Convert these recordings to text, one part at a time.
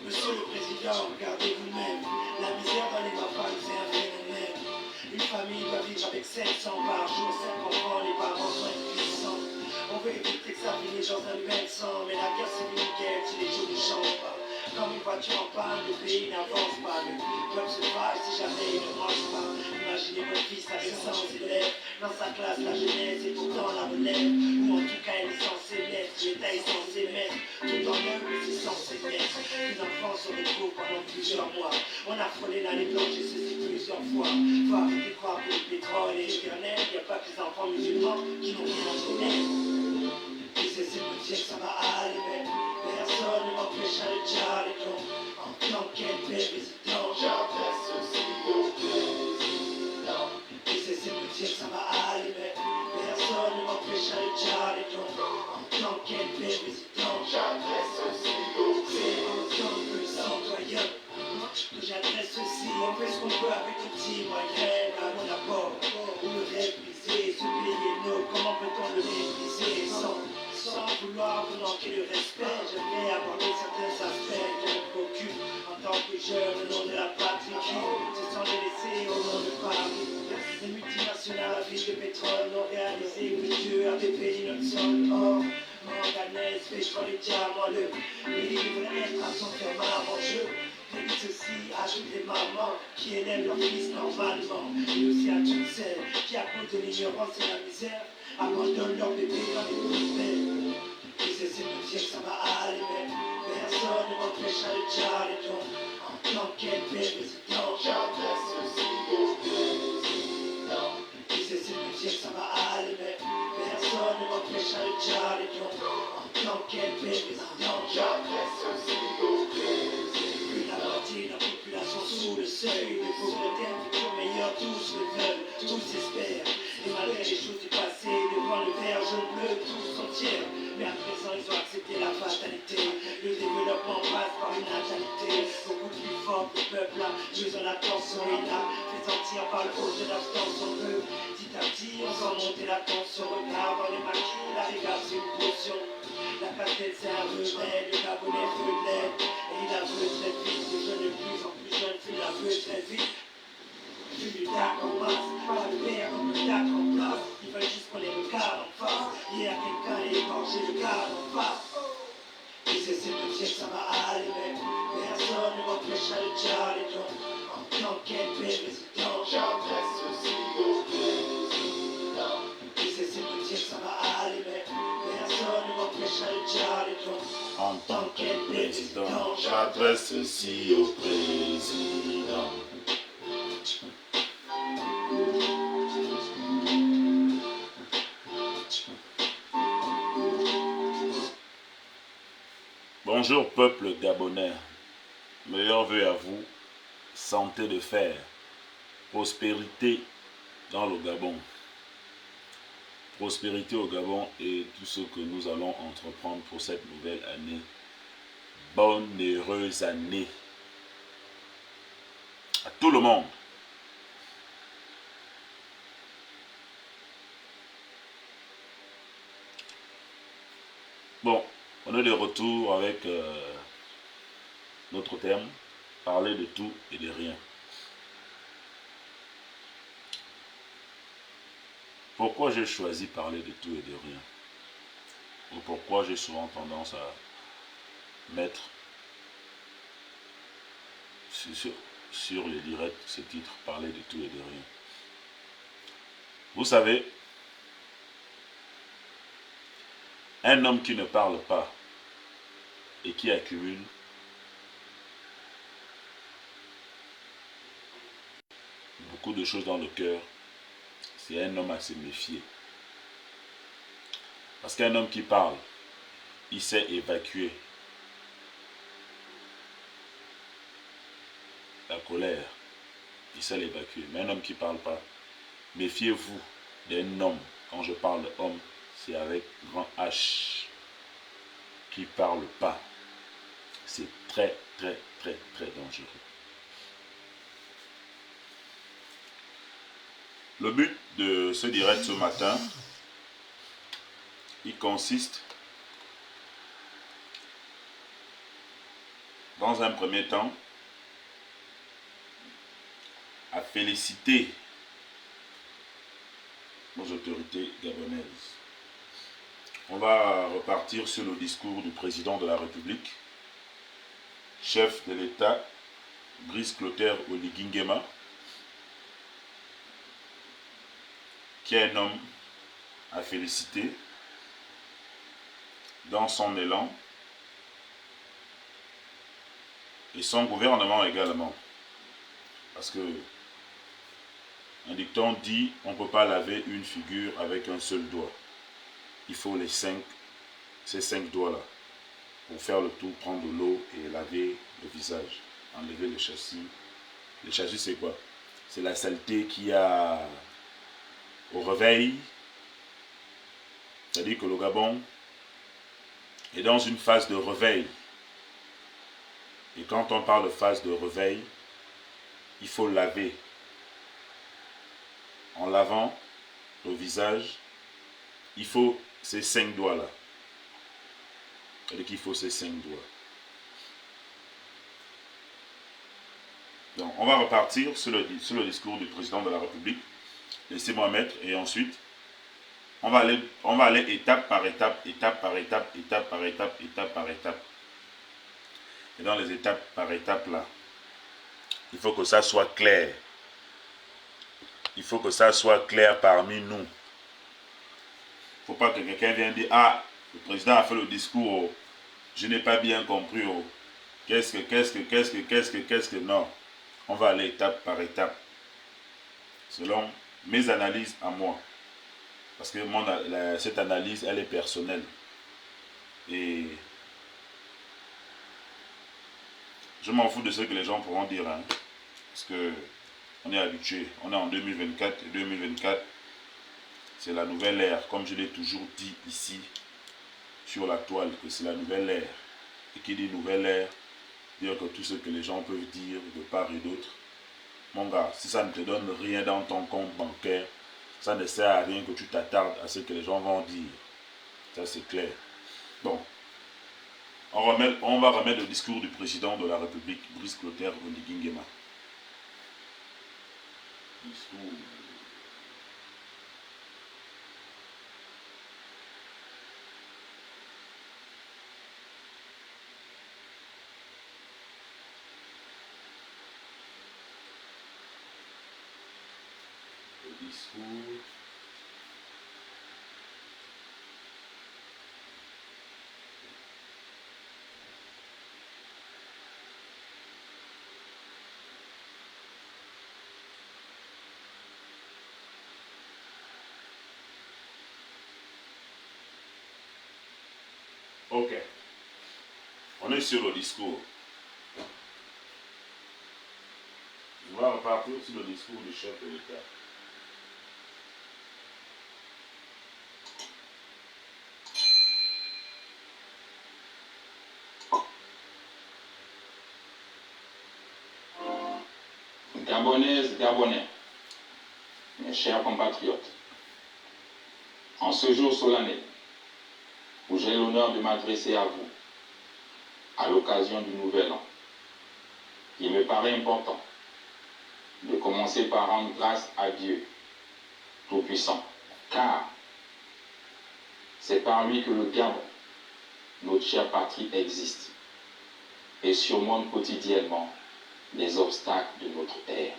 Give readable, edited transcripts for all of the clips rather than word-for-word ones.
Monsieur le Président, regardez vous-même, la misère dans les campagnes c'est un phénomène. Une famille doit vivre avec 700 par jour, 5 enfants, les parents sont impuissants. On veut éviter que ça finisse dans un bain de sang, mais la guerre c'est une guerre si les choses ne changent pas. Comme une voiture en panne, le pays n'avance pas, le peuple se fâche si jamais il ne mange pas. Imaginez votre fils avec 100 élèves, dans sa classe la jeunesse et pourtant la relève, ou en tout cas elle est censée l'être, l'État est censé mettre tout en œuvre et c'est censé mettre. Une enfant se retrouve pendant plusieurs mois, on a frôlé l'année blanche et ceci plusieurs fois. Faut arrêter de croire que le pétrole est éternel, il n'y a pas que les enfants musulmans qui n'ont rien à connaître. Ils essaient de me dire que ça va aller, mais personne ne m'empêche à le dire. En tant qu'être président, j'adresse ceci au président. Ils essaient de me dire que ça va aller, mais personne ne m'empêche à le dire. En tant qu'être président, j'adresse ceci au président. En tant que citoyen, que j'adresse ceci, on fait ce qu'on peut avec tout petit moyen. À mon apport, on le répriser, ce pays est nôtre, comment peut-on le mépriser sans vouloir vous manquer de respect, j'aimerais aborder certains aspects que je m'occupe en tant que jeune au nom de la patrie qui se sont délaissés au nom de Paris. Les multinationales à ville de pétrole n'ont réalisé que Dieu avait béni notre sol. Or, manganèse, pétrole et diamant, le livre est à son ferment en jeu. Et ceci ajoute les mamans qui élèvent leurs fils normalement. Et aussi à toutes celles qui, à cause de l'ignorance et la misère, abandonnent leurs bébés dans les poubelles. Ils essaient de me dire que ça va aller, mais personne ne m'empêche à le dire. En tant qu'être président, j'adresse ceci au président. Ils essaient de me dire que ça va aller, mais personne ne m'empêche à le dire. En tant qu'être président, j'adresse ceci au président. Plus la moitié de la population sous le seuil de pauvreté, un futur meilleur, tous le veulent, tous espèrent. Et malgré les choses du passé, devant le vert jaune bleu, tous sont tiers. Mais à présent, ils ont accepté la fatalité. Le développement passe par une natalité. Beaucoup plus fort que le peuple a besoin d'attention. Et là, fait sentir par le haut de l'abstention. On veut, petit à petit, on sent monter la tension. Regarde dans les maquis, la régale, c'est une potion. La casse-tête, c'est un rebelle. Le Gabonais veut de l'aide. Et il la veut très vite. Les jeunes de plus en plus jeunes fuient la veut très vite. Plus du tac en masse, pas de père comme le tac en place. Ils veulent juste qu'on les regarde en face. Hier, quelqu'un a égorgé le gars en face. Ils essaient de me dire que ça va aller, mais personne ne m'empêche à le dire. En tant qu'être président, j'adresse ceci au président. Ils essaient de me dire que ça va aller, mais personne ne m'empêche à le dire. En tant qu'être président, j'adresse ceci au président. Bonjour peuple gabonais, meilleurs vœux à vous, santé de fer, prospérité dans le Gabon. Prospérité au Gabon et tout ce que nous allons entreprendre pour cette nouvelle année. Bonne et heureuse année à tout le monde. Bon, on est de retour avec notre thème, parler de tout et de rien. Pourquoi j'ai choisi parler de tout et de rien? Ou pourquoi j'ai souvent tendance à mettre sur les directs ce titre, parler de tout et de rien? Vous savez, un homme qui ne parle pas et qui accumule beaucoup de choses dans le cœur, c'est un homme à se méfier. Parce qu'un homme qui parle, il sait évacuer colère, il sait l'évacuer. Mais un homme qui ne parle pas, méfiez-vous d'un homme. Quand je parle homme, c'est avec grand H, qui ne parle pas. C'est très, très, très, très dangereux. Le but de ce direct ce matin, il consiste, dans un premier temps, à féliciter nos autorités gabonaises. On va repartir sur le discours du président de la République, chef de l'État, Brice Clotaire Oligui Nguema, qui est un homme à féliciter dans son élan, et son gouvernement également. Parce que un dicton dit, on ne peut pas laver une figure avec un seul doigt. Il faut ces 5 doigts-là, pour faire le tour, prendre de l'eau et laver le visage, enlever le châssis. Le châssis, c'est quoi? C'est la saleté qu'il y a au réveil. C'est-à-dire que le Gabon est dans une phase de réveil. Et quand on parle de phase de réveil, il faut laver. En lavant le visage, il faut ces 5 doigts-là. C'est-à-dire qu'il faut ces 5 doigts. Donc, on va repartir sur le discours du président de la République. Laissez-moi mettre, et ensuite, on va aller étape par étape, étape par étape, étape par étape, étape par étape. Et dans les étapes par étape là, il faut que ça soit clair. Il faut que ça soit clair parmi nous. Il ne faut pas que quelqu'un vienne dire, ah, le président a fait le discours, oh, je n'ai pas bien compris, oh. Qu'est-ce que, non. On va aller étape par étape. Selon mes analyses à moi. Parce que cette analyse, elle est personnelle. Et je m'en fous de ce que les gens pourront dire. Hein, parce que on est habitué. On est en 2024. Et 2024, c'est la nouvelle ère. Comme je l'ai toujours dit ici, sur la toile, que c'est la nouvelle ère. Et qui dit nouvelle ère, dire que tout ce que les gens peuvent dire de part et d'autre, mon gars, si ça ne te donne rien dans ton compte bancaire, ça ne sert à rien que tu t'attardes à ce que les gens vont dire. Ça, c'est clair. Bon. On va remettre le discours du président de la République, Brice Clotaire Oligui Nguema. Discours. Le discours. Ok. On est sur le discours. On va repartir sur le discours du chef de l'État. Gabonaises, Gabonais, mes chers compatriotes, en ce jour solennel, où j'ai l'honneur de m'adresser à vous, à l'occasion du Nouvel An, il me paraît important de commencer par rendre grâce à Dieu Tout-Puissant, car c'est par lui que le Gabon, notre chère patrie, existe et surmonte quotidiennement les obstacles de notre ère.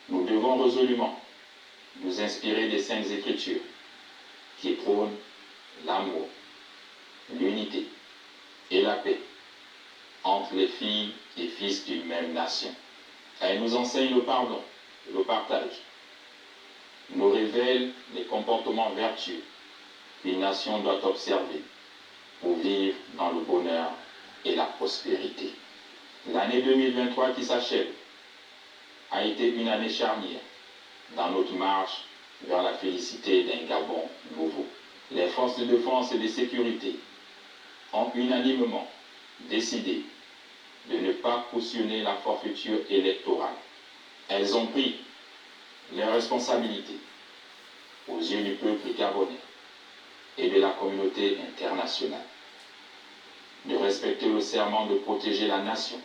Nous devons résolument nous inspirer des Saintes Écritures qui prônent l'amour, l'unité et la paix entre les filles et fils d'une même nation. Elle nous enseigne le pardon, le partage, nous révèle les comportements vertueux qu'une nation doit observer pour vivre dans le bonheur et la prospérité. L'année 2023 qui s'achève a été une année charnière dans notre marche vers la félicité d'un Gabon nouveau. Les forces de défense et de sécurité ont unanimement décidé de ne pas cautionner la forfaiture électorale. Elles ont pris leurs responsabilités aux yeux du peuple gabonais et de la communauté internationale, de respecter le serment de protéger la nation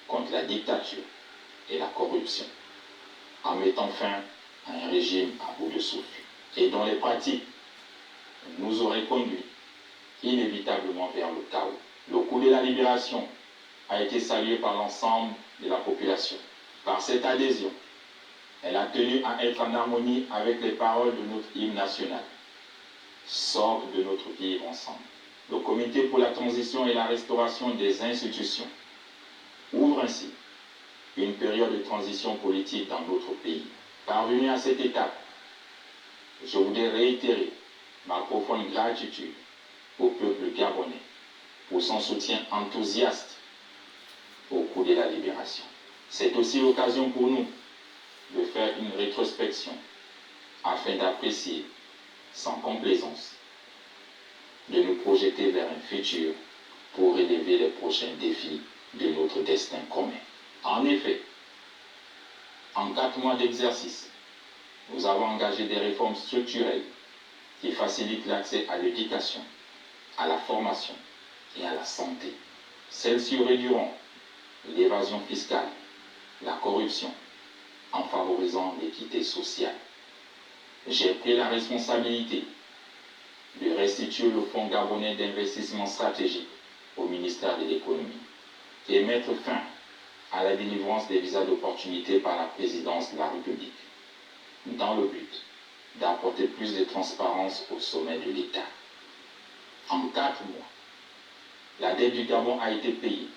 contre la dictature et la corruption, en mettant fin à un régime à bout de souffle, et dont les pratiques nous auraient conduits inévitablement vers le chaos. Le coup de la libération a été salué par l'ensemble de la population. Par cette adhésion, elle a tenu à être en harmonie avec les paroles de notre hymne national. Sorte de notre vivre ensemble. Le comité pour la transition et la restauration des institutions ouvre ainsi une période de transition politique dans notre pays. Parvenu à cette étape, je voudrais réitérer ma profonde gratitude au peuple gabonais pour son soutien enthousiaste au coup de la libération. C'est aussi l'occasion pour nous de faire une rétrospection afin d'apprécier sans complaisance, de nous projeter vers un futur pour relever les prochains défis de notre destin commun. En effet, en 4 mois d'exercice, nous avons engagé des réformes structurelles qui facilitent l'accès à l'éducation, à la formation et à la santé. Celles-ci réduiront l'évasion fiscale, la corruption, en favorisant l'équité sociale. J'ai pris la responsabilité de restituer le Fonds gabonais d'investissement stratégique au ministère de l'économie et mettre fin à la délivrance des visas d'opportunité par la présidence de la République, dans le but d'apporter plus de transparence au sommet de l'État. En 4 mois, la dette du Gabon a été payée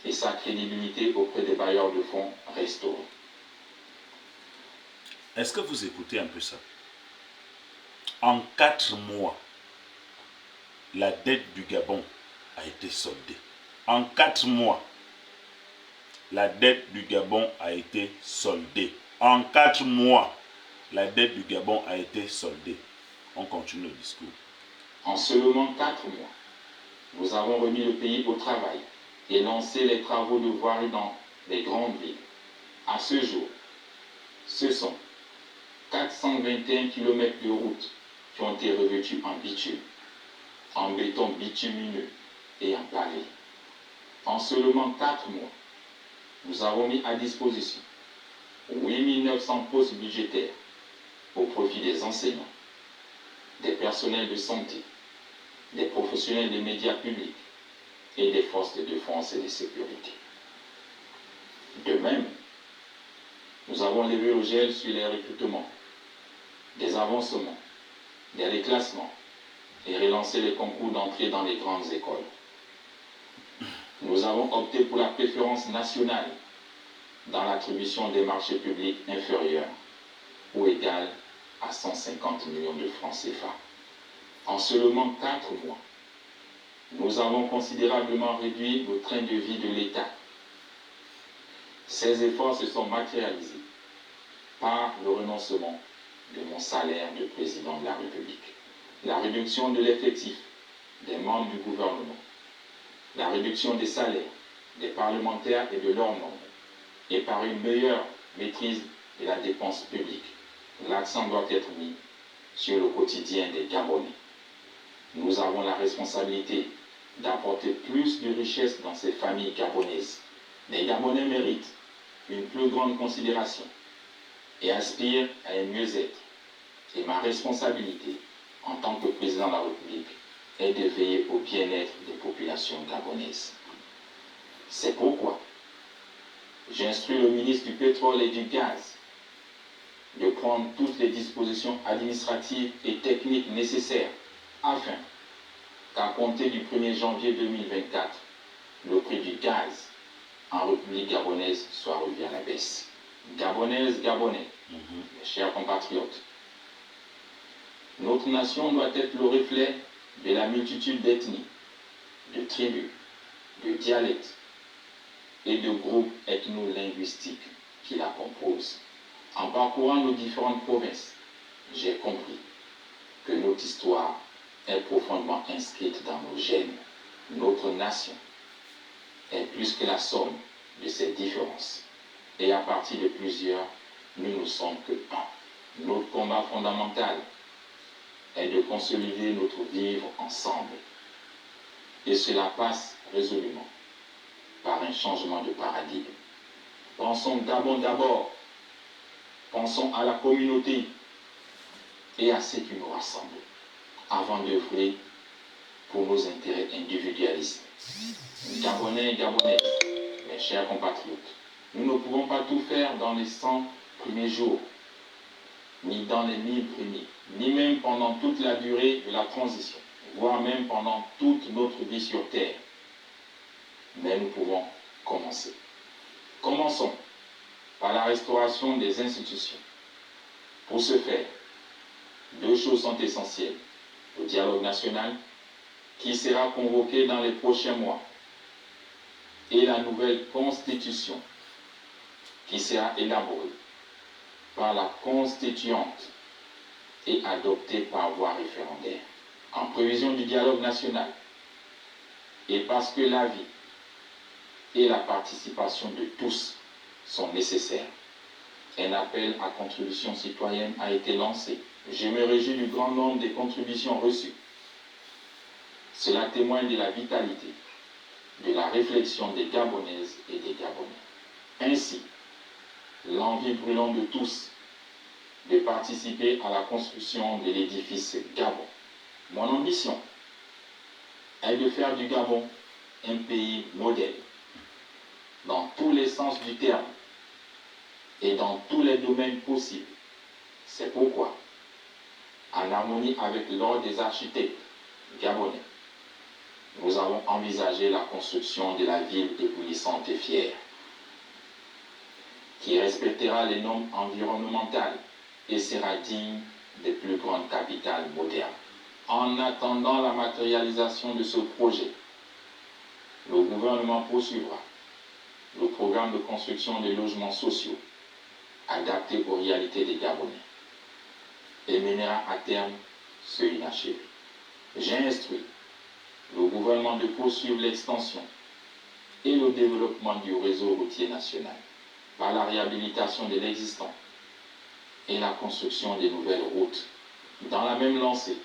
et sa crédibilité auprès des bailleurs de fonds restaurée. Est-ce que vous écoutez un peu ça? En 4 mois, la dette du Gabon a été soldée. En 4 mois, la dette du Gabon a été soldée. En 4 mois, la dette du Gabon a été soldée. On continue le discours. En seulement 4 mois, nous avons remis le pays au travail et lancé les travaux de voirie dans les grandes villes. À ce jour, ce sont 421 km de routes qui ont été revêtus en bitume, en béton bitumineux et en pavé. En seulement 4 mois, nous avons mis à disposition 8 900 postes budgétaires au profit des enseignants, des personnels de santé, des professionnels des médias publics et des forces de défense et de sécurité. De même, nous avons levé le gel sur les recrutements, des avancements, des reclassements et relancé les concours d'entrée dans les grandes écoles. Nous avons opté pour la préférence nationale dans l'attribution des marchés publics inférieurs ou égales à 150 millions de francs CFA. En seulement 4 mois, nous avons considérablement réduit le train de vie de l'État. Ces efforts se sont matérialisés par le renoncement de mon salaire de président de la République, la réduction de l'effectif des membres du gouvernement, la réduction des salaires des parlementaires et de leur nombre, et par une meilleure maîtrise de la dépense publique. L'accent doit être mis sur le quotidien des Gabonais. Nous avons la responsabilité d'apporter plus de richesse dans ces familles gabonaises. Les Gabonais méritent une plus grande considération et aspirent à un mieux-être. Et ma responsabilité en tant que président de la République est de veiller au bien-être des populations gabonaises. C'est pourquoi j'instruis le ministre du Pétrole et du Gaz de prendre toutes les dispositions administratives et techniques nécessaires afin qu'à compter du 1er janvier 2024, le prix du gaz en République gabonaise soit revu à la baisse. Gabonaises, Gabonais, mes chers compatriotes, notre nation doit être le reflet de la multitude d'ethnies, de tribus, de dialectes et de groupes ethno-linguistiques qui la composent. En parcourant nos différentes provinces, j'ai compris que notre histoire est profondément inscrite dans nos gènes. Notre nation est plus que la somme de ses différences. Et à partir de plusieurs, nous ne sommes que un. Notre combat fondamental est de consolider notre vivre ensemble. Et cela passe résolument par un changement de paradigme. Pensons Gabon d'abord. Pensons à la communauté et à ce qui nous rassemble, avant d'œuvrer pour nos intérêts individualistes. Gabonais et Gabonaises, mes chers compatriotes, nous ne pouvons pas tout faire dans les 100 premiers jours, ni dans les 1000 premiers, ni même pendant toute la durée de la transition, voire même pendant toute notre vie sur Terre. Mais nous pouvons commencer. Commençons par la restauration des institutions. Pour ce faire, deux choses sont essentielles. Le dialogue national, qui sera convoqué dans les prochains mois, et la nouvelle constitution, qui sera élaborée par la constituante et adoptée par voie référendaire. En prévision du dialogue national, et parce que la vie et la participation de tous sont nécessaires, un appel à contribution citoyenne a été lancé. Je me réjouis du grand nombre des contributions reçues. Cela témoigne de la vitalité, de la réflexion des Gabonaises et des Gabonais. Ainsi, l'envie brûlante de tous de participer à la construction de l'édifice Gabon. Mon ambition est de faire du Gabon un pays modèle, dans tous les sens du terme et dans tous les domaines possibles. C'est pourquoi, en harmonie avec l'ordre des architectes gabonais, nous avons envisagé la construction de la ville éblouissante et fière, qui respectera les normes environnementales et sera digne des plus grandes capitales modernes. En attendant la matérialisation de ce projet, le gouvernement poursuivra le programme de construction de logements sociaux adaptés aux réalités des Gabonais et mènera à terme ce inachevé. J'ai instruit le gouvernement de poursuivre l'extension et le développement du réseau routier national par la réhabilitation de l'existant et la construction de nouvelles routes. Dans la même lancée,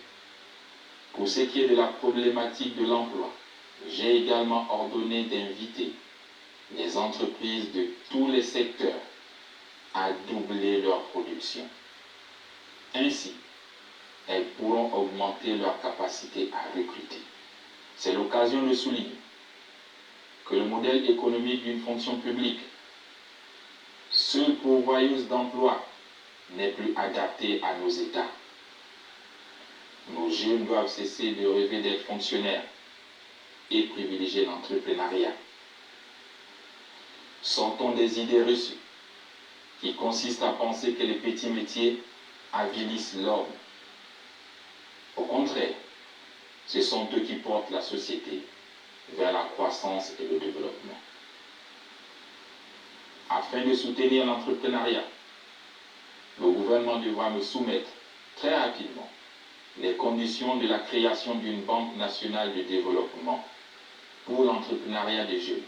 pour ce qui est de la problématique de l'emploi, j'ai également ordonné d'inviter les entreprises de tous les secteurs à doubler leur production. Ainsi, elles pourront augmenter leur capacité à recruter. C'est l'occasion de souligner que le modèle économique d'une fonction publique, seule pourvoyeuse d'emploi, n'est plus adapté à nos États. Nos jeunes doivent cesser de rêver d'être fonctionnaires et privilégier l'entrepreneuriat. Sortons des idées reçues qui consistent à penser que les petits métiers avilissent l'homme. Au contraire, ce sont eux qui portent la société vers la croissance et le développement. Afin de soutenir l'entrepreneuriat, le gouvernement devra me soumettre très rapidement les conditions de la création d'une banque nationale de développement pour l'entrepreneuriat des jeunes,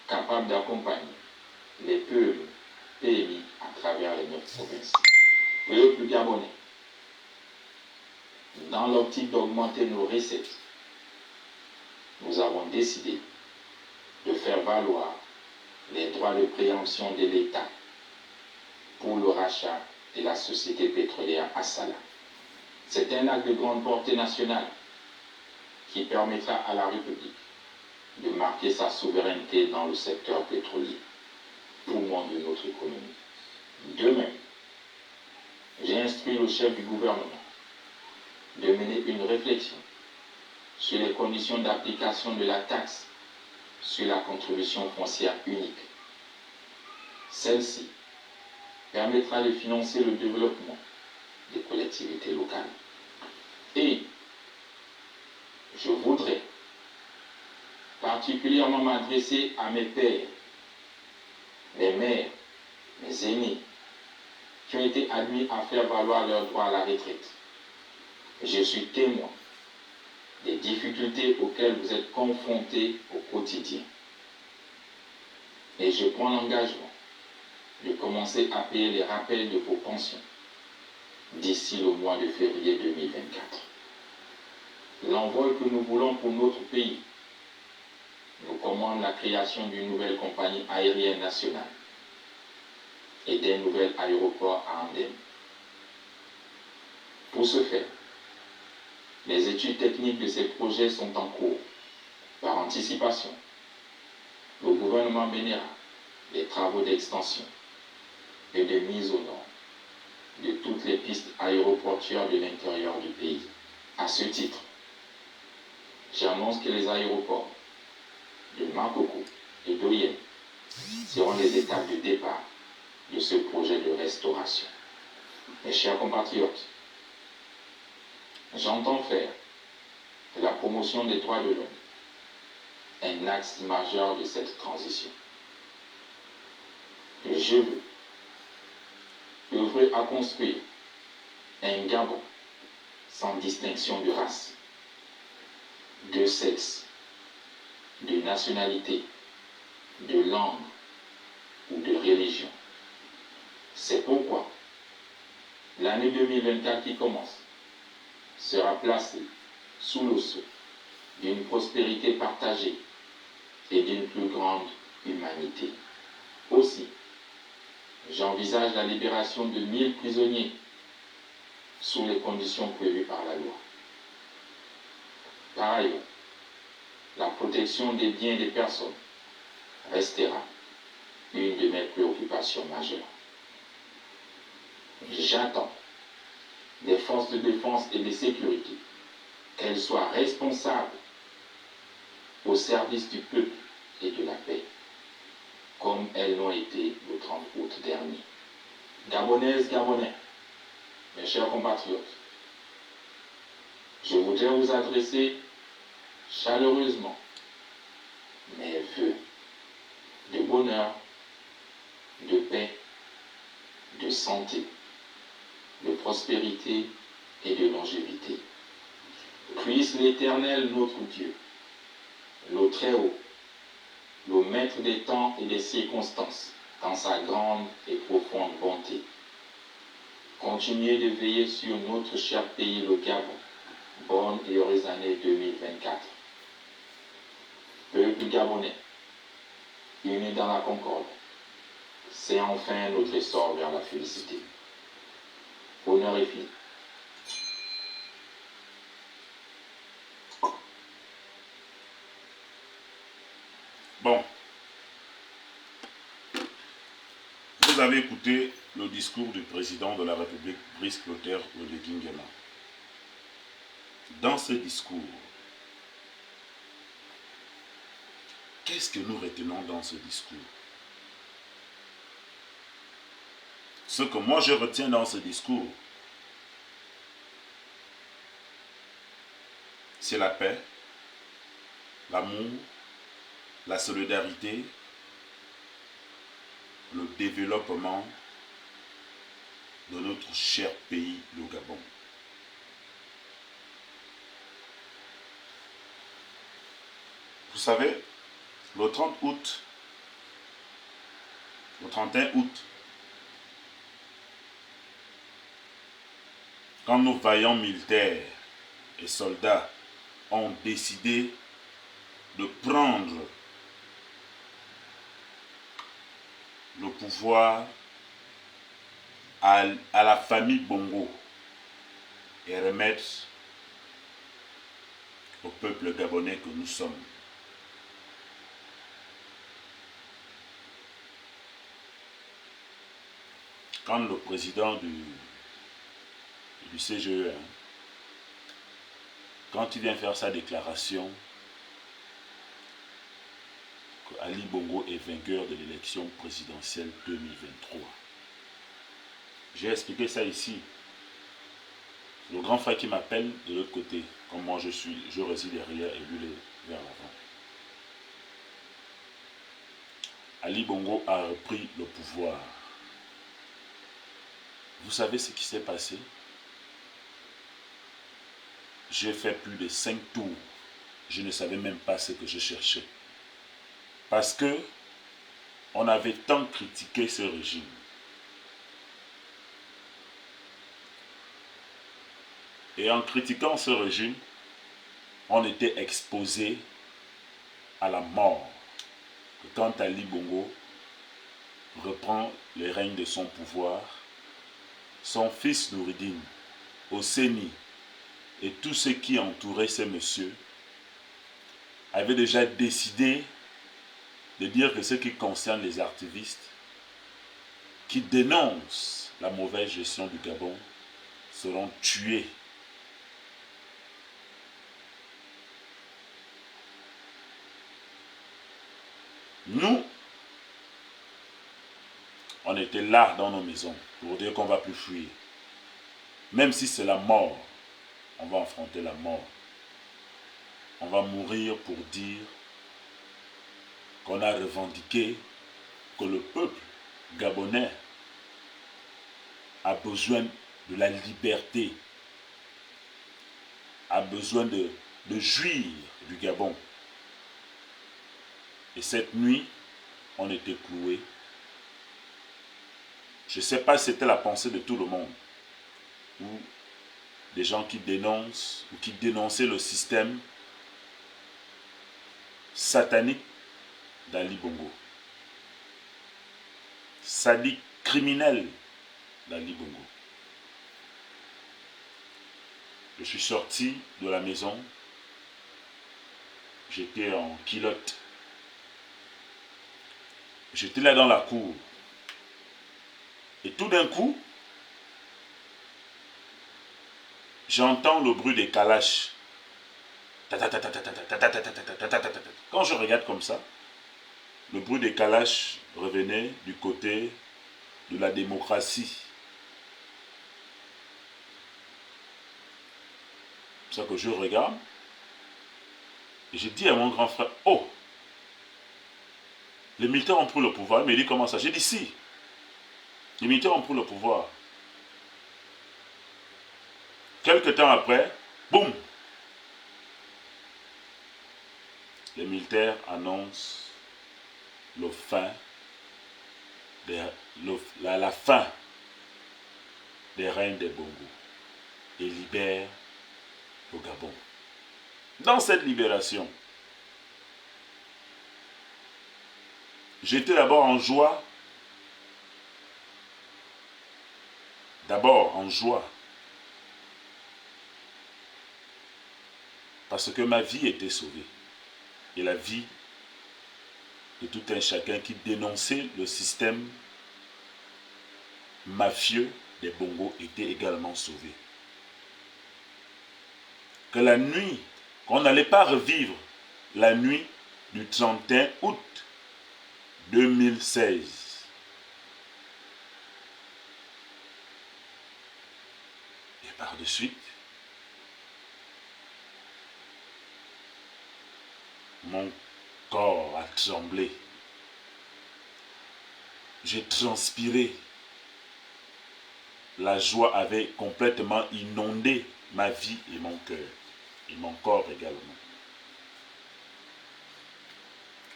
capable d'accompagner les PMI à travers les 9 provinces. Peuple gabonais, dans l'optique d'augmenter nos recettes, nous avons décidé de faire valoir les droits de préemption de l'État pour le rachat de la société pétrolière Assala. C'est un acte de grande portée nationale qui permettra à la République de marquer sa souveraineté dans le secteur pétrolier, poumon de notre économie. De même, j'ai instruit le chef du gouvernement de mener une réflexion sur les conditions d'application de la taxe sur la contribution foncière unique. Celle-ci permettra de financer le développement des collectivités locales. Et je voudrais particulièrement m'adresser à mes pères, les maires mes aînés, qui ont été admis à faire valoir leur droit à la retraite. Je suis témoin des difficultés auxquelles vous êtes confrontés au quotidien. Et je prends l'engagement de commencer à payer les rappels de vos pensions d'ici le mois de février 2024. L'envol que nous voulons pour notre pays nous commande la création d'une nouvelle compagnie aérienne nationale et d'un nouvel aéroport à Andenne. Pour ce faire, les études techniques de ces projets sont en cours. Par anticipation, le gouvernement mènera des travaux d'extension et de mise aux normes de toutes les pistes aéroportuaires de l'intérieur du pays. À ce titre, j'annonce que les aéroports de Makoko et d'Oyen seront les étapes de départ de ce projet de restauration. Mes chers compatriotes, j'entends faire de la promotion des droits de l'homme un axe majeur de cette transition. Je veux œuvrer à construire un Gabon sans distinction de race, de sexe, de nationalité, de langue ou de religion. C'est pourquoi l'année 2024 qui commence sera placée sous le sceau d'une prospérité partagée et d'une plus grande humanité. Aussi, j'envisage la libération de 1000 prisonniers sous les conditions prévues par la loi. Par ailleurs, la protection des biens des personnes restera une de mes préoccupations majeures. J'attends des forces de défense et de sécurité qu'elles soient responsables au service du peuple et de la paix, comme elles l'ont été le 30 août dernier. Gabonaises, Gabonais, mes chers compatriotes, je voudrais vous adresser chaleureusement mes vœux de bonheur, de paix, de santé, de prospérité et de longévité. Puisse l'Éternel, notre Dieu, le Très-Haut, le Maître des temps et des circonstances, dans sa grande et profonde bonté, continuer de veiller sur notre cher pays, le Gabon. Bonne et heureuse année 2024. Peuple gabonais, unis dans la concorde, c'est enfin notre essor vers la félicité. Honneur et fille. Bon, vous avez écouté le discours du président de la République, Brice Clotaire Oligui Nguema. Dans ce discours, qu'est-ce que nous retenons dans ce discours? Ce que moi je retiens dans ce discours, c'est la paix, l'amour, la solidarité, le développement de notre cher pays, le Gabon. Vous savez, le 30 août, le 31 août, quand nos vaillants militaires et soldats ont décidé de prendre le pouvoir à la famille Bongo et remettre au peuple gabonais que nous sommes. Quand le président du CGE, quand il vient faire sa déclaration que Ali Bongo est vainqueur de l'élection présidentielle 2023, j'ai expliqué ça ici. Le grand frère qui m'appelle de l'autre côté, comme moi je réside derrière et lui vers l'avant. Ali Bongo a repris le pouvoir Vous savez ce qui s'est passé? J'ai fait plus de 5 tours. Je ne savais même pas ce que je cherchais. Parce que on avait tant critiqué ce régime. Et en critiquant ce régime, on était exposé à la mort. Que quand Ali Bongo reprend les règnes de son pouvoir, son fils Noureddine, Hosseini et tous ceux qui entouraient ces messieurs avaient déjà décidé de dire que ce qui concerne les activistes qui dénoncent la mauvaise gestion du Gabon seront tués. Nous, on était là dans nos maisons pour dire qu'on ne va plus fuir. Même si c'est la mort, on va affronter la mort. On va mourir pour dire qu'on a revendiqué que le peuple gabonais a besoin de la liberté, a besoin de jouir du Gabon. Et cette nuit, on était cloués. Je ne sais pas si c'était la pensée de tout le monde, ou des gens qui dénoncent, ou qui dénonçaient le système satanique d'Ali Bongo. Sadique, criminel d'Ali Bongo. Je suis sorti de la maison, j'étais en culotte. J'étais là dans la cour. Et tout d'un coup, j'entends le bruit des calaches. Quand je regarde comme ça, le bruit des calaches revenait du côté de la démocratie. C'est ça que je regarde. Et je dis à mon grand frère, oh, les militaires ont pris le pouvoir. Il me dit comment ça? J'ai dit si. Les militaires ont pris le pouvoir. Quelque temps après, boum, les militaires annoncent la fin des règnes des Bongo et libèrent le Gabon. Dans cette libération, j'étais d'abord en joie. Parce que ma vie était sauvée. Et la vie de tout un chacun qui dénonçait le système mafieux des Bongo était également sauvée. Que la nuit, qu'on n'allait pas revivre la nuit du 31 août 2016. Et par de suite, mon corps a tremblé. J'ai transpiré. La joie avait complètement inondé ma vie et mon cœur. Et mon corps également.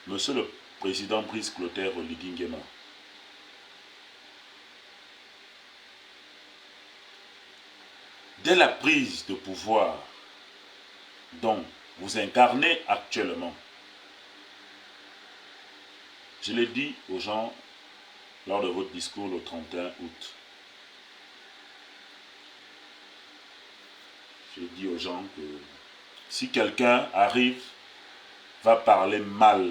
Monsieur le Président Brice Clotaire Oligui Nguema, dès la prise de pouvoir dont vous incarnez actuellement, je l'ai dit aux gens lors de votre discours le 31 août, je dis aux gens que si quelqu'un arrive, va parler mal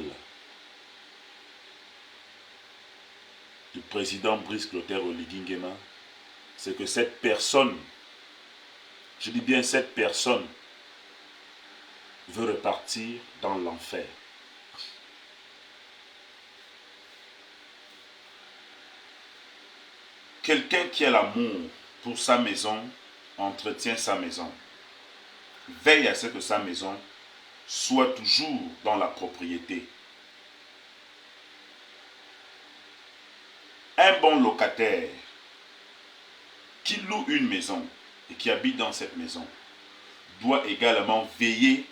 du président Brice Clotaire Oligui Nguema, c'est que cette personne, je dis bien cette personne, veut repartir dans l'enfer. Quelqu'un qui a l'amour pour sa maison entretient sa maison. Veille à ce que sa maison soit toujours dans la propriété. Un bon locataire qui loue une maison et qui habite dans cette maison doit également veiller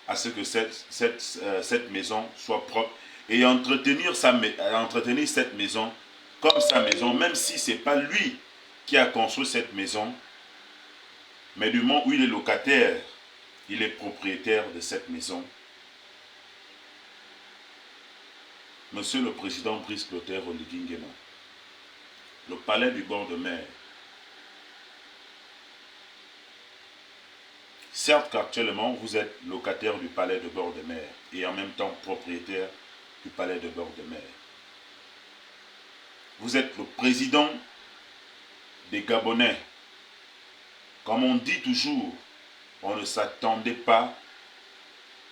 à ce que cette maison soit propre et entretenir cette maison comme sa maison, même si ce n'est pas lui qui a construit cette maison, mais du moment où il est locataire, il est propriétaire de cette maison. Monsieur le Président Brice Clotaire Oligui Nguema, le palais du bord de mer, certes qu'actuellement vous êtes locataire du palais de bord de mer et en même temps propriétaire du palais de bord de mer. Vous êtes le président des Gabonais. Comme on dit toujours, on ne s'attendait pas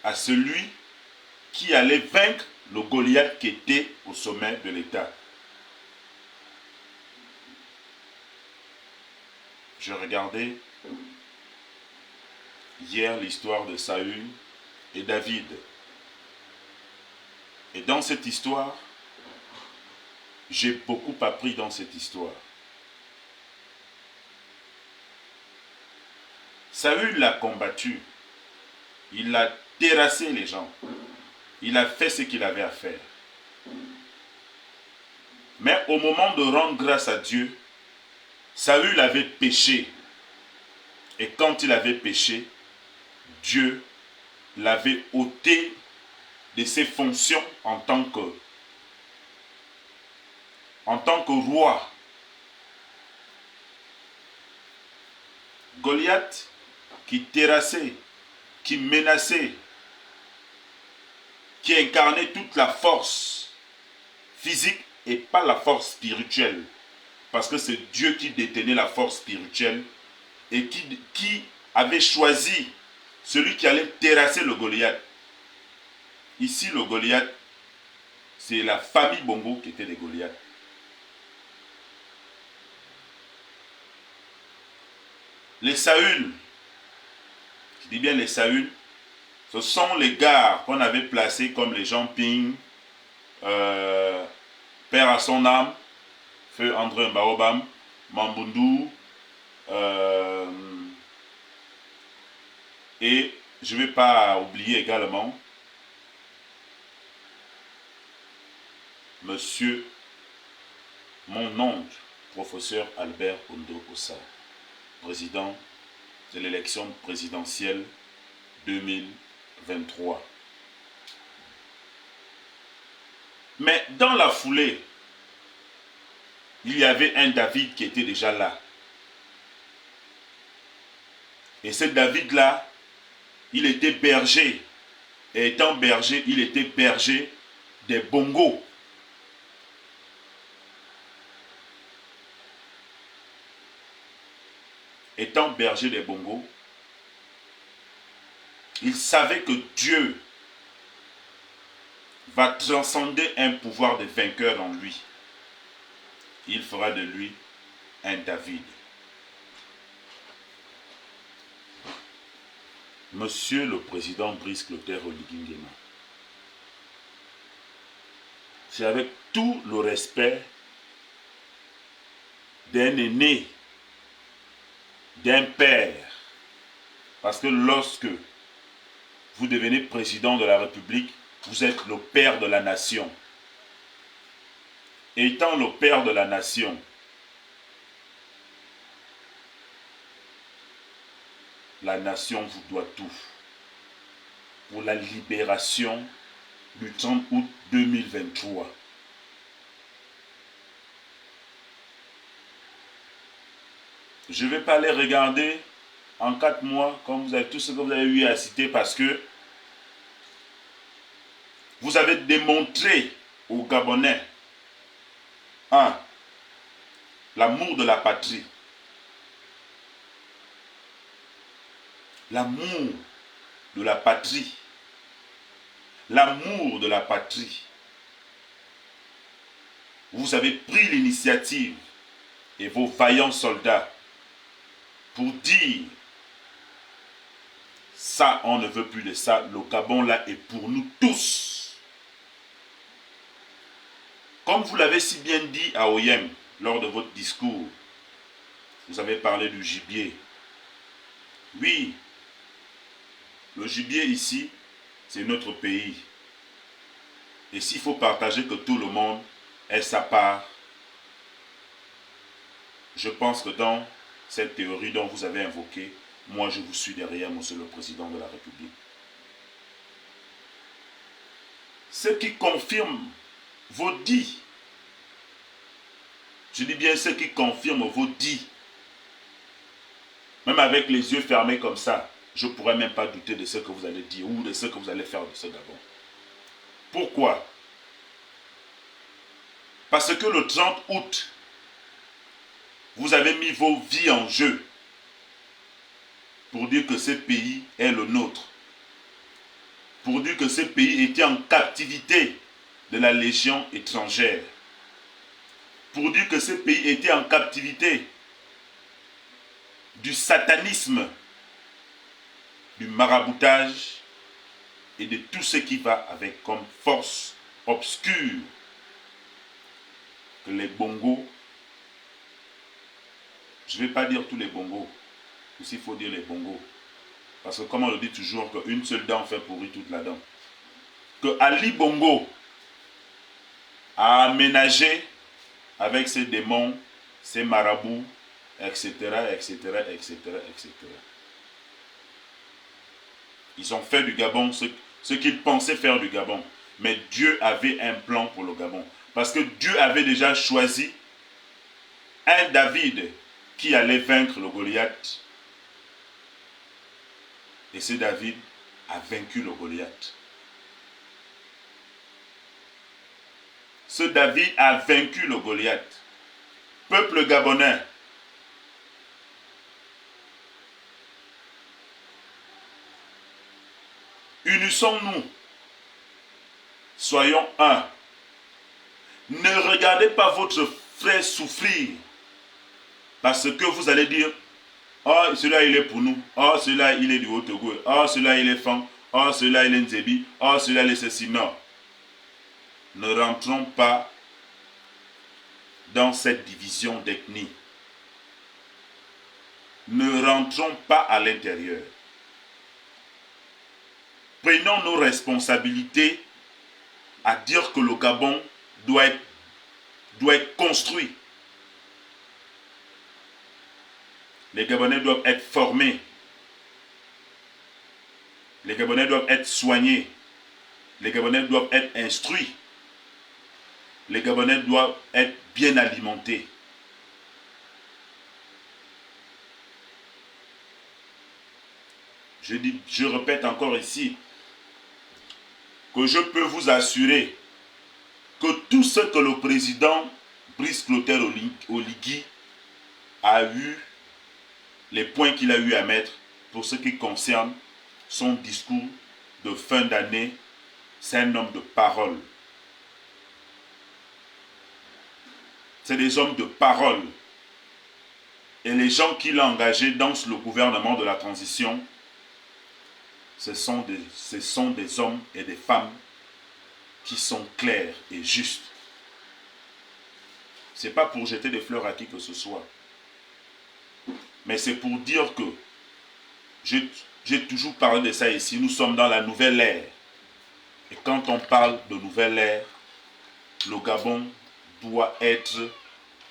à celui qui allait vaincre le Goliath qui était au sommet de l'État. Je regardais hier l'histoire de Saül et David. Et dans cette histoire, j'ai beaucoup appris dans cette histoire. Saül l'a combattu. Il a terrassé les gens. Il a fait ce qu'il avait à faire. Mais au moment de rendre grâce à Dieu, Saül avait péché. Et quand il avait péché, Dieu l'avait ôté de ses fonctions en tant que roi. Goliath qui terrassait, qui menaçait, qui incarnait toute la force physique et pas la force spirituelle. Parce que c'est Dieu qui détenait la force spirituelle et qui avait choisi celui qui allait terrasser le Goliath. Ici, le Goliath, c'est la famille Bongo qui était des Goliaths. Les Saül, je dis bien les Saül, ce sont les gars qu'on avait placés comme les Jean Ping, Père à son âme, Feu André Mbaobam, Mambundu, et je ne vais pas oublier également Monsieur, mon oncle, professeur Albert Ondo Ossa, président de l'élection présidentielle 2023. Mais dans la foulée, il y avait un David qui était déjà là. Et ce David-là, il était berger. Et étant berger, il était berger des Bongos. Étant berger des Bongos, il savait que Dieu va transcender un pouvoir de vainqueur en lui. Il fera de lui un David. Monsieur le Président Brice Clotaire Oligui Nguema, c'est avec tout le respect d'un aîné, d'un père, parce que lorsque vous devenez président de la République, vous êtes le père de la nation. Étant le père de la nation, la nation vous doit tout. Pour la libération du 30 août 2023. Je ne vais pas les regarder en 4 mois, comme vous avez tout ce que vous avez eu à citer, parce que vous avez démontré aux Gabonais, l'amour de la patrie. L'amour de la patrie. L'amour de la patrie. Vous avez pris l'initiative et vos vaillants soldats pour dire ça, on ne veut plus de ça. Le Gabon là est pour nous tous. Comme vous l'avez si bien dit à Oyem lors de votre discours, Vous avez parlé du gibier. Oui, le gibier ici, c'est notre pays. Et s'il faut partager que tout le monde ait sa part, je pense que dans cette théorie dont vous avez invoqué, moi je vous suis derrière, monsieur le président de la République. Ce qui confirme vos dits, je dis bien ce qui confirme vos dits, même avec les yeux fermés comme ça, je ne pourrais même pas douter de ce que vous allez dire ou de ce que vous allez faire de ce Gabon. Pourquoi? Parce que le 30 août, vous avez mis vos vies en jeu pour dire que ce pays est le nôtre. Pour dire que ce pays était en captivité de la Légion étrangère. Pour dire que ce pays était en captivité du satanisme, du maraboutage et de tout ce qui va avec comme force obscure que les bongos, je ne vais pas dire tous les bongos, aussi il faut dire les bongos, parce que comme on le dit toujours, qu'une seule dent fait pourrir toute la dent, que Ali Bongo a aménagé avec ses démons, ses marabouts, etc., etc., etc., etc. Ils ont fait du Gabon ce qu'ils pensaient faire du Gabon. Mais Dieu avait un plan pour le Gabon. Parce que Dieu avait déjà choisi un David qui allait vaincre le Goliath. Et ce David a vaincu le Goliath. Ce David a vaincu le Goliath. Peuple gabonais, unissons-nous, soyons un. Ne regardez pas votre frère souffrir parce que vous allez dire, oh, celui-là il est pour nous, oh, celui-là il est du Haut-Togo, oh, celui-là il est fan, oh, celui-là il est Nzebi, oh, celui-là il est ceci. Non. Ne rentrons pas dans cette division d'ethnie. Ne rentrons pas à l'intérieur. Prenons nos responsabilités à dire que le Gabon doit être construit. Les Gabonais doivent être formés. Les Gabonais doivent être soignés. Les Gabonais doivent être instruits. Les Gabonais doivent être bien alimentés. Je répète encore ici que je peux vous assurer que tout ce que le président Brice Clotaire Oligui a eu, les points qu'il a eu à mettre pour ce qui concerne son discours de fin d'année, c'est un homme de parole. C'est des hommes de parole. Et les gens qu'il a engagés dans le gouvernement de la transition, ce sont des hommes et des femmes qui sont clairs et justes. Ce n'est pas pour jeter des fleurs à qui que ce soit. Mais c'est pour dire que, j'ai toujours parlé de ça ici, nous sommes dans la nouvelle ère. Et quand on parle de nouvelle ère, le Gabon doit être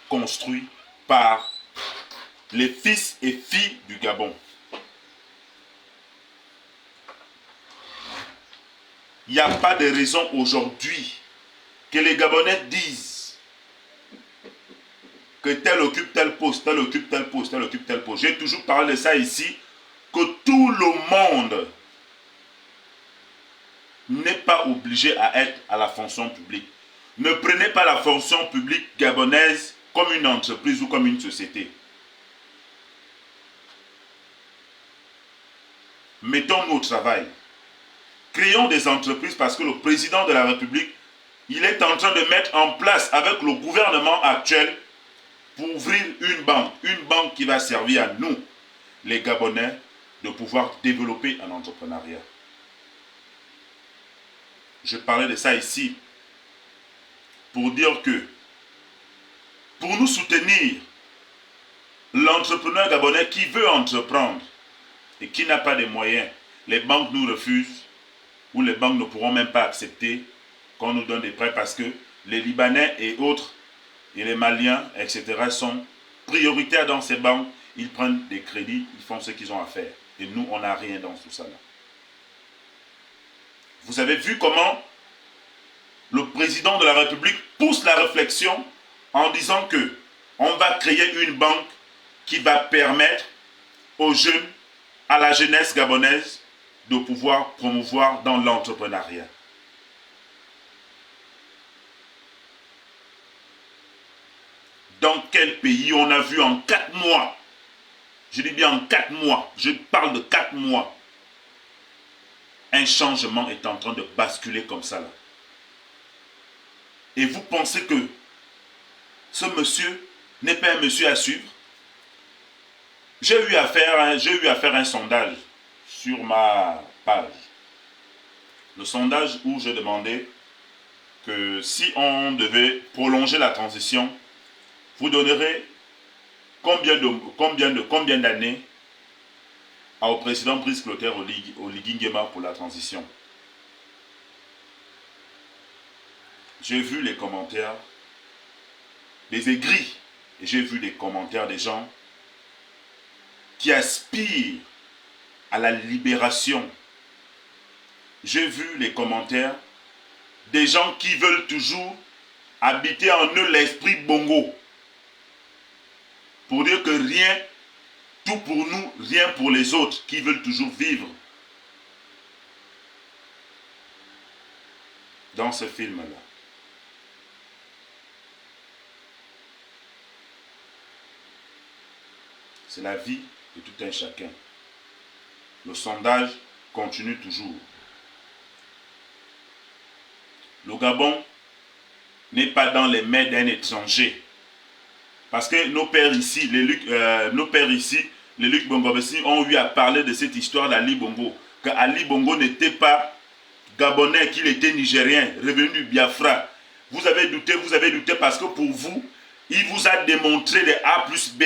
construit par les fils et filles du Gabon. Il n'y a pas de raison aujourd'hui que les Gabonais disent que tel occupe tel poste, tel occupe tel poste, tel occupe tel poste. J'ai toujours parlé de ça ici, que tout le monde n'est pas obligé à être à la fonction publique. Ne prenez pas la fonction publique gabonaise comme une entreprise ou comme une société. Mettons-nous au travail. Créons des entreprises parce que le président de la République, il est en train de mettre en place avec le gouvernement actuel pour ouvrir une banque qui va servir à nous, les Gabonais, de pouvoir développer un entrepreneuriat. Je parlais de ça ici pour dire que pour nous soutenir l'entrepreneur gabonais qui veut entreprendre et qui n'a pas de moyens, les banques nous refusent ou les banques ne pourront même pas accepter qu'on nous donne des prêts parce que les Libanais et autres, et les Maliens, etc. sont prioritaires dans ces banques. Ils prennent des crédits, ils font ce qu'ils ont à faire. Et nous, on n'a rien dans tout ça là. Vous avez vu comment le président de la République pousse la réflexion en disant que on va créer une banque qui va permettre aux jeunes, à la jeunesse gabonaise, de pouvoir promouvoir dans l'entrepreneuriat. Dans quel pays on a vu en 4 mois, je dis bien en 4 mois, je parle de 4 mois, un changement est en train de basculer comme ça là. Et vous pensez que ce monsieur n'est pas un monsieur à suivre? J'ai eu à faire un sondage sur ma page. Le sondage où je demandais que si on devait prolonger la transition, vous donnerez combien d'années au président Brice Clotaire Oligui Nguema pour la transition? J'ai vu les commentaires des aigris et j'ai vu les commentaires des gens qui aspirent à la libération. J'ai vu les commentaires des gens qui veulent toujours habiter en eux l'esprit bongo. Pour dire que rien, tout pour nous, rien pour les autres, qui veulent toujours vivre dans ce film-là. C'est la vie de tout un chacun. Le sondage continue toujours. Le Gabon n'est pas dans les mains d'un étranger. Parce que nos pères ici, les Luc Bongo-Bessi, ont eu à parler de cette histoire d'Ali Bongo. Que Ali Bongo n'était pas Gabonais, qu'il était Nigérien, revenu du Biafra. Vous avez douté parce que pour vous, il vous a démontré de A plus B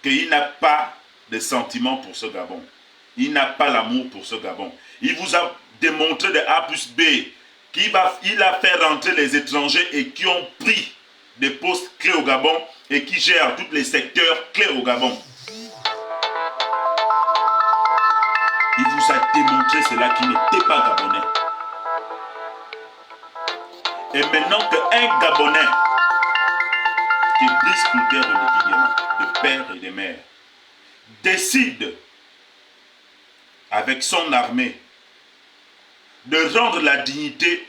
qu'il n'a pas de sentiment pour ce Gabon. Il n'a pas l'amour pour ce Gabon. Il vous a démontré de A plus B qu'il a fait rentrer les étrangers et qui ont pris des postes clés au Gabon et qui gèrent tous les secteurs clés au Gabon. Il vous a démontré cela qui n'était pas Gabonais. Et maintenant qu'un Gabonais qui Brice Clotaire Oligui Nguema, de père et de mère, décide avec son armée de rendre la dignité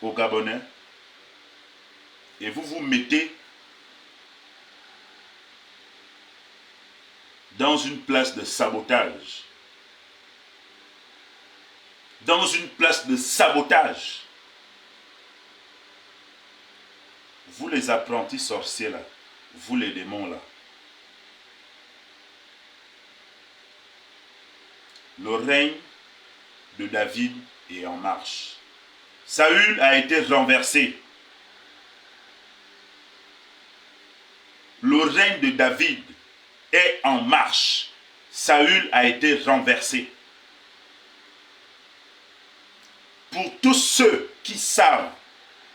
aux Gabonais, et vous vous mettez dans une place de sabotage. Dans une place de sabotage. Vous les apprentis sorciers là, vous les démons là. Le règne de David est en marche. Saül a été renversé. Le règne de David est en marche. Saül a été renversé. Pour tous ceux qui savent,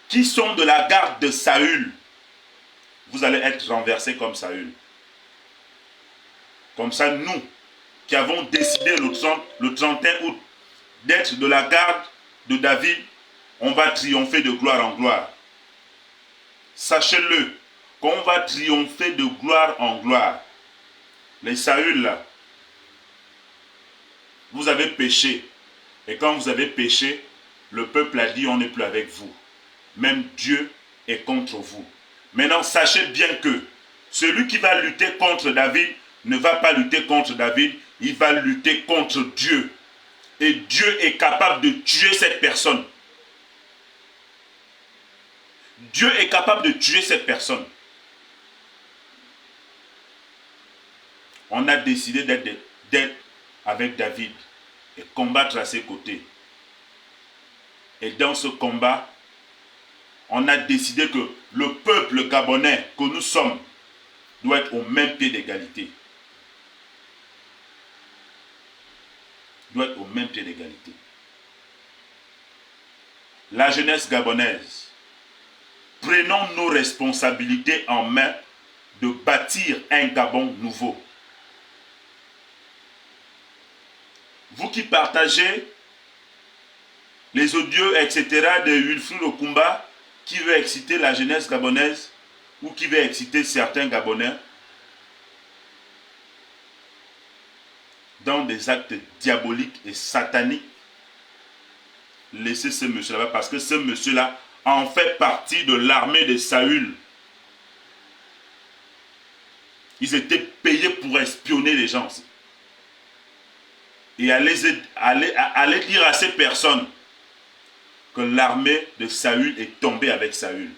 qui sont de la garde de Saül, vous allez être renversés comme Saül. Comme ça, nous, qui avons décidé le 31 août d'être de la garde de David, on va triompher de gloire en gloire. Sachez-le, qu'on va triompher de gloire en gloire. Les Saül là, vous avez péché. Et quand vous avez péché, le peuple a dit on n'est plus avec vous. Même Dieu est contre vous. Maintenant, sachez bien que celui qui va lutter contre David ne va pas lutter contre David, il va lutter contre Dieu. Et Dieu est capable de tuer cette personne. Dieu est capable de tuer cette personne. On a décidé d'être avec David et combattre à ses côtés. Et dans ce combat, on a décidé que le peuple gabonais que nous sommes, doit être au même pied d'égalité. Doit être au même pied d'égalité. La jeunesse gabonaise, prenons nos responsabilités en main de bâtir un Gabon nouveau. Vous qui partagez les audios, etc. de Wilfried Okumba, qui veut exciter la jeunesse gabonaise ou qui veut exciter certains Gabonais dans des actes diaboliques et sataniques, laissez ce monsieur là-bas parce que ce monsieur-là en fait partie de l'armée de Saül. Ils étaient payés pour espionner les gens. Et aller dire à ces personnes que l'armée de Saül est tombée avec Saül.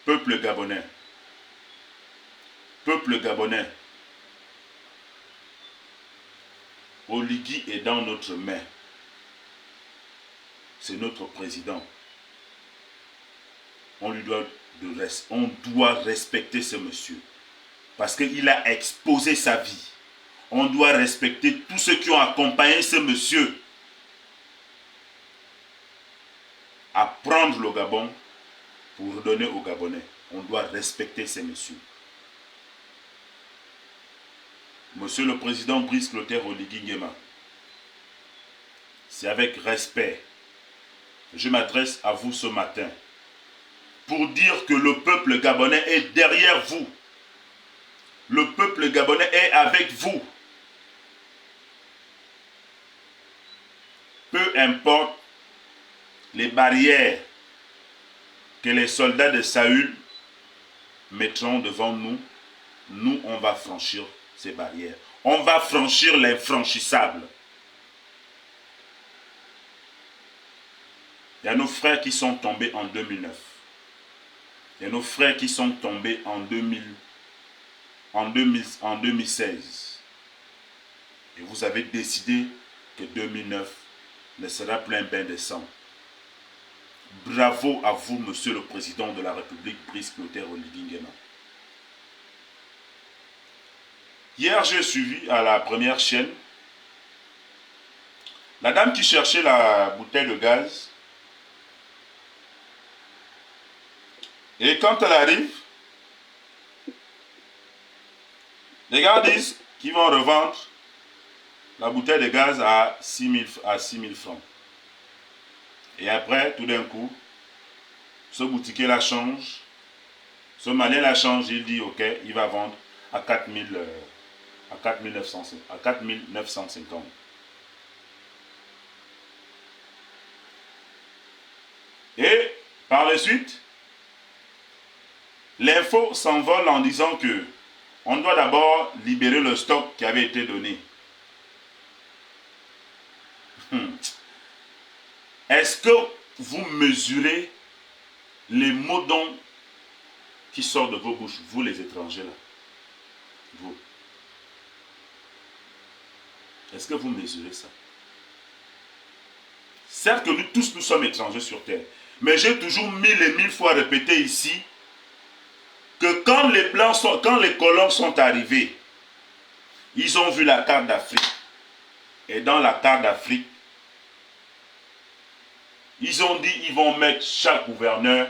Peuple gabonais. Peuple gabonais. Oligui est dans notre main. C'est notre président. On doit respecter ce monsieur. Parce qu'il a exposé sa vie. On doit respecter tous ceux qui ont accompagné ce monsieur à prendre le Gabon pour redonner aux Gabonais. On doit respecter ces messieurs. Monsieur le Président Brice Clotaire Oligui Nguema, c'est avec respect que je m'adresse à vous ce matin pour dire que le peuple gabonais est derrière vous. Le peuple gabonais est avec vous. Peu importe les barrières que les soldats de Saül mettront devant nous, nous on va franchir ces barrières. On va franchir l'infranchissable. Il y a nos frères qui sont tombés en 2009. Il y a nos frères qui sont tombés en 2016. Et vous avez décidé que 2009 ne sera plus un bain de sang. Bravo à vous, monsieur le président de la République, Brice Clotaire Oligui Nguema. Hier, j'ai suivi à la première chaîne la dame qui cherchait la bouteille de gaz. Et quand elle arrive, les gars disent qu'ils vont revendre la bouteille de gaz à 6 000 francs. Et après, tout d'un coup, ce boutiquier la change, ce malien la change, il dit ok, il va vendre à 4 950. Et par la suite, l'info s'envole en disant que on doit d'abord libérer le stock qui avait été donné. Est-ce que vous mesurez les mots d'ordre qui sortent de vos bouches, vous les étrangers là? Vous. Est-ce que vous mesurez ça? Certes que nous tous nous sommes étrangers sur terre, mais j'ai toujours 1000 et 1000 fois répété ici que quand les Blancs quand les colons sont arrivés, ils ont vu la carte d'Afrique. Et dans la carte d'Afrique, ils ont dit qu'ils vont mettre chaque gouverneur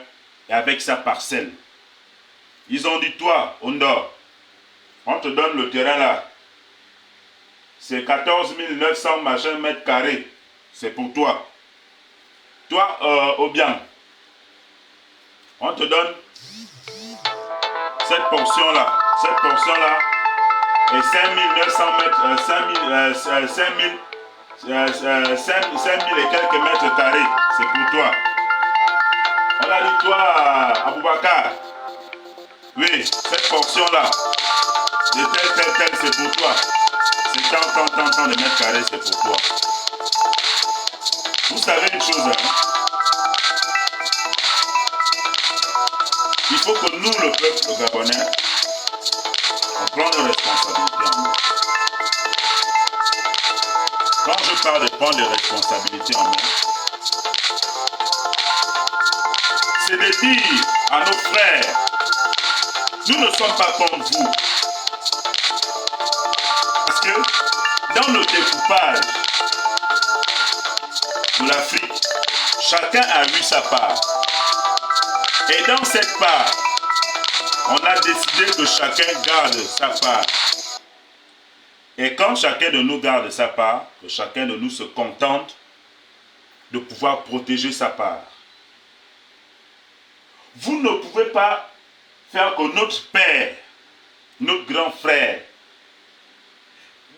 avec sa parcelle. Ils ont dit, toi, Ondor, on te donne le terrain là. C'est 14 900 mètres carrés. C'est pour toi. Toi, Obiang, on te donne cette portion-là. Cette portion-là est 5900 mètres, 5000 et quelques mètres carrés. C'est pour toi. On a dit, toi, Aboubakar, oui, cette portion-là, de tel, c'est pour toi. C'est tant de mètres carrés, c'est pour toi. Vous savez une chose, hein? Il faut que nous, le peuple gabonais, on prenne nos responsabilités en main. Quand je parle de prendre des responsabilités en main, c'est de dire à nos frères, nous ne sommes pas comme vous. Parce que dans le découpage de l'Afrique, chacun a eu sa part. Et dans cette part, on a décidé que chacun garde sa part. Et quand chacun de nous garde sa part, que chacun de nous se contente de pouvoir protéger sa part. Vous ne pouvez pas faire que notre père, notre grand frère,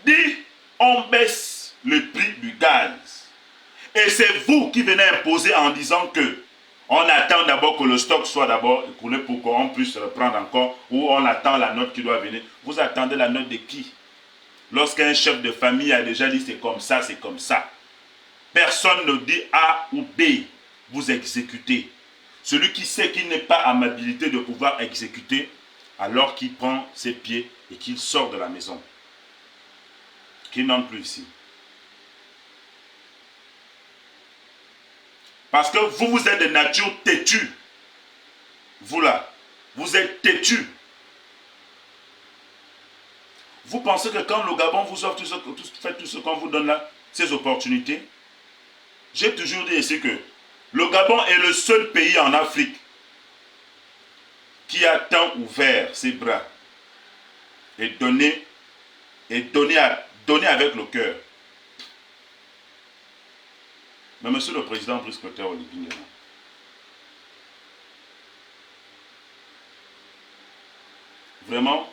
dit on baisse le prix du gaz. Et c'est vous qui venez imposer en disant que on attend d'abord que le stock soit d'abord écoulé pour qu'on puisse reprendre encore, ou on attend la note qui doit venir. Vous attendez la note de qui? Lorsqu'un chef de famille a déjà dit c'est comme ça, c'est comme ça. Personne ne dit A ou B, vous exécutez. Celui qui sait qu'il n'est pas amabilité de pouvoir exécuter, alors qu'il prend ses pieds et qu'il sort de la maison. Qu'il n'entre plus ici. Parce que vous, vous êtes de nature têtue. Vous là, vous êtes têtue. Vous pensez que quand le Gabon vous offre fait tout ce qu'on vous donne là, ces opportunités, j'ai toujours dit ici que le Gabon est le seul pays en Afrique qui a tant ouvert ses bras et donné avec le cœur. Mais monsieur le président Brice Clotaire Oligui Nguema, vraiment,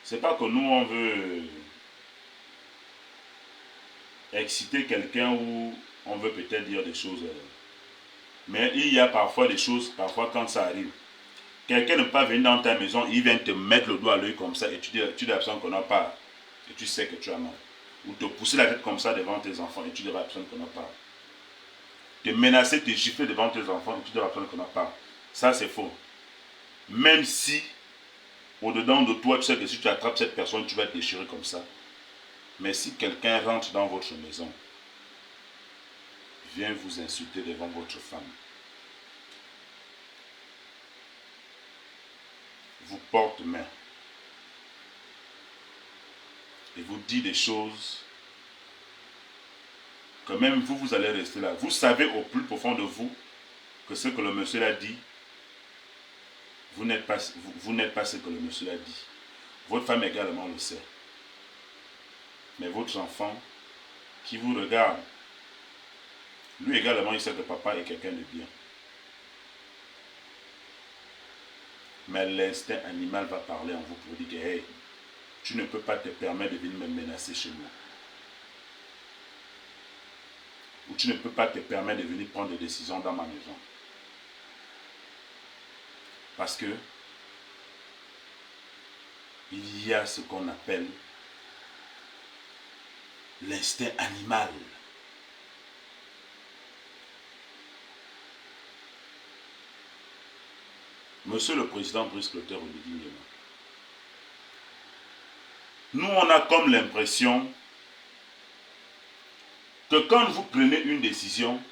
c'est pas que nous on veut exciter quelqu'un ou on veut peut-être dire des choses. Mais il y a parfois des choses, parfois quand ça arrive, quelqu'un ne peut pas venir dans ta maison, il vient te mettre le doigt à l'œil comme ça et tu dis absolument qu'on n'a pas. Et tu sais que tu as mal. Ou te pousser la tête comme ça devant tes enfants et tu dis absolument qu'on n'a pas. Te menacer, te gifler devant tes enfants et tu dis absolument qu'on n'a pas. Ça c'est faux. Même si au-dedans de toi, tu sais que si tu attrapes cette personne, tu vas te déchirer comme ça. Mais si quelqu'un rentre dans votre maison, vient vous insulter devant votre femme, vous porte main et vous dit des choses que même vous, vous allez rester là. Vous savez au plus profond de vous que ce que le monsieur a dit, vous n'êtes pas ce que le monsieur a dit. Votre femme également le sait. Mais votre enfant qui vous regarde, lui également il sait que papa est quelqu'un de bien. Mais l'instinct animal va parler en vous pour dire que hey, tu ne peux pas te permettre de venir me menacer chez moi. Ou tu ne peux pas te permettre de venir prendre des décisions dans ma maison. Parce que il y a ce qu'on appelle l'instinct animal. Monsieur le Président Brice Clotaire Oligui Nguema, nous on a comme l'impression que quand vous prenez une décision,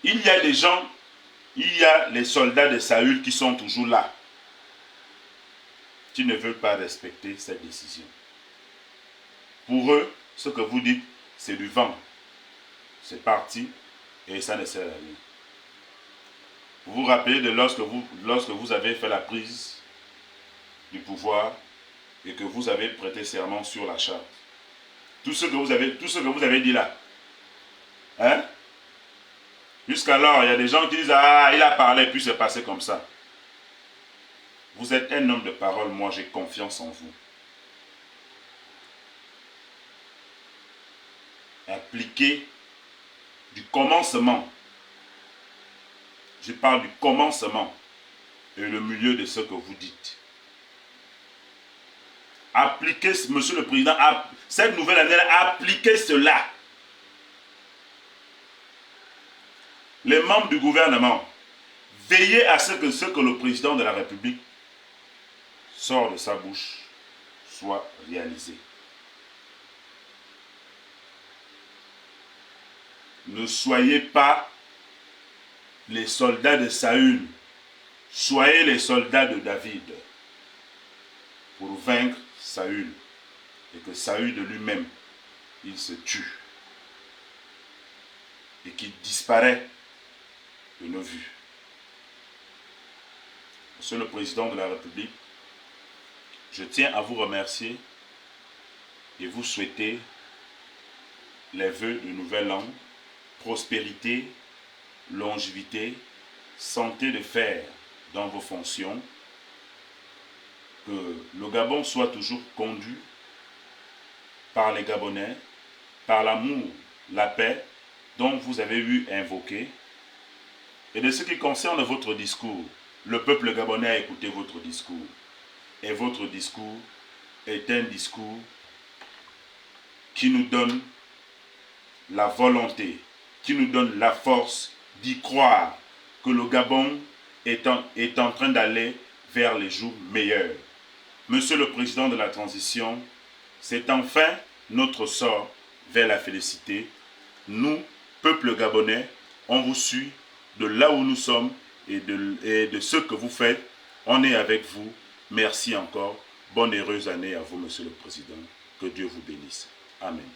il y a des gens, il y a les soldats de Saül qui sont toujours là, qui ne veulent pas respecter cette décision. Pour eux, ce que vous dites, c'est du vent. C'est parti et ça ne sert à rien. Vous vous rappelez de lorsque vous avez fait la prise du pouvoir et que vous avez prêté serment sur la charte. Tout ce que vous avez dit là. Hein? Jusqu'alors, il y a des gens qui disent ah, il a parlé, puis c'est passé comme ça. Vous êtes un homme de parole, moi j'ai confiance en vous. Appliquez du commencement. Je parle du commencement et le milieu de ce que vous dites. Appliquez, monsieur le président, cette nouvelle année, appliquez cela. Les membres du gouvernement, veillez à ce que le président de la République sort de sa bouche soit réalisé. Ne soyez pas les soldats de Saül. Soyez les soldats de David pour vaincre Saül. Et que Saül de lui-même, il se tue. Et qu'il disparaît de nos vues. Monsieur le Président de la République, je tiens à vous remercier et vous souhaiter les vœux de nouvel an, prospérité, longévité, santé de fer dans vos fonctions, que le Gabon soit toujours conduit par les Gabonais, par l'amour, la paix dont vous avez eu invoqué. Et de ce qui concerne votre discours, le peuple gabonais a écouté votre discours. Et votre discours est un discours qui nous donne la volonté, qui nous donne la force d'y croire que le Gabon est en train d'aller vers les jours meilleurs. Monsieur le Président de la transition, c'est enfin notre sort vers la félicité. Nous, peuple gabonais, on vous suit de là où nous sommes et de ce que vous faites. On est avec vous. Merci encore. Bonne et heureuse année à vous, Monsieur le Président. Que Dieu vous bénisse. Amen.